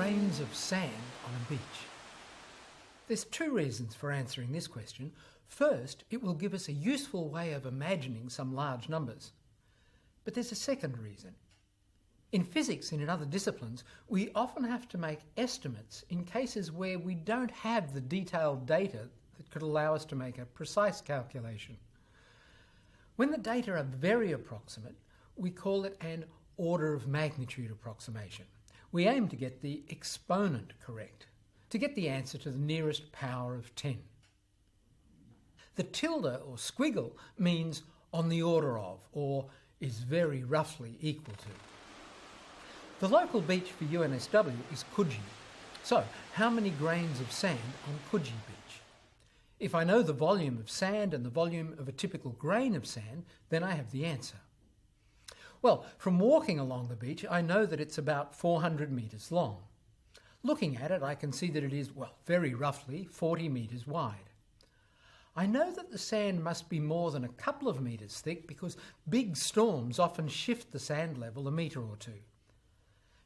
grains of sand on a beach? There's two reasons for answering this question. First, it will give us a useful way of imagining some large numbers. But there's a second reason. In physics and in other disciplines, we often have to make estimates in cases where we don't have the detailed data that could allow us to make a precise calculation. When the data are very approximate, we call it an order of magnitude approximation. We aim to get the exponent correct, to get the answer to the nearest power of 10. The tilde or squiggle means on the order of, or is very roughly equal to. The local beach for UNSW is Coogee. So, how many grains of sand on Coogee Beach? If I know the volume of sand and the volume of a typical grain of sand, then I have the answer. Well, from walking along the beach, I know that it's about 400 metres long. Looking at it, I can see that it is, very roughly 40 metres wide. I know that the sand must be more than a couple of metres thick because big storms often shift the sand level a metre or two.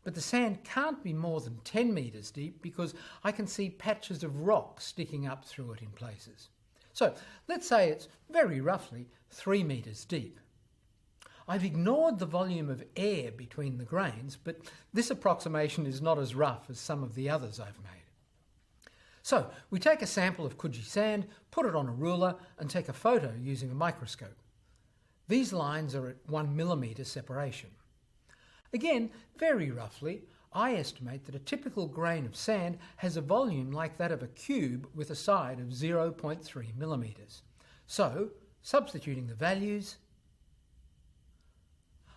But the sand can't be more than 10 metres deep because I can see patches of rock sticking up through it in places. So let's say it's very roughly 3 metres deep. I've ignored the volume of air between the grains, but this approximation is not as rough as some of the others I've made. So we take a sample of Coogee sand, put it on a ruler and take a photo using a microscope. These lines are at 1 millimetre separation. Again, very roughly, I estimate that a typical grain of sand has a volume like that of a cube with a side of 0.3 millimetres. So, substituting the values,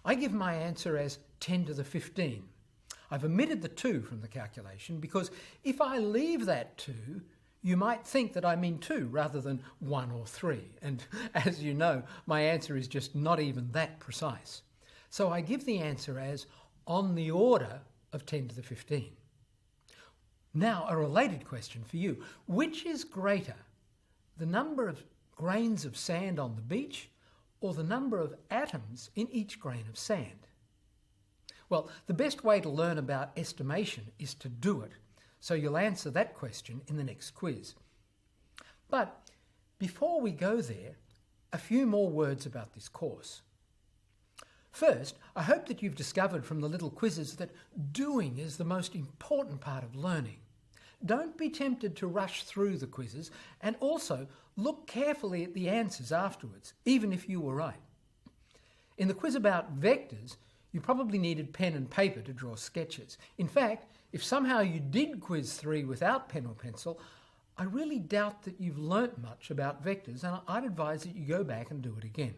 I give my answer as 10 to the 15. I've omitted the 2 from the calculation because if I leave that 2, you might think that I mean 2 rather than 1 or 3. And as you know, my answer is just not even that precise. So I give the answer as on the order of 10 to the 15. Now, a related question for you. Which is greater, the number of grains of sand on the beach or the number of atoms in each grain of sand? Well, the best way to learn about estimation is to do it, so you'll answer that question in the next quiz. But before we go there, a few more words about this course. First, I hope that you've discovered from the little quizzes that doing is the most important part of learning. Don't be tempted to rush through the quizzes, and also look carefully at the answers afterwards, even if you were right. In the quiz about vectors, you probably needed pen and paper to draw sketches. In fact, if somehow you did quiz 3 without pen or pencil, I really doubt that you've learnt much about vectors, and I'd advise that you go back and do it again.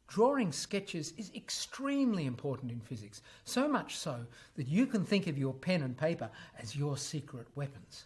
Drawing sketches is extremely important in physics, so much so that you can think of your pen and paper as your secret weapons.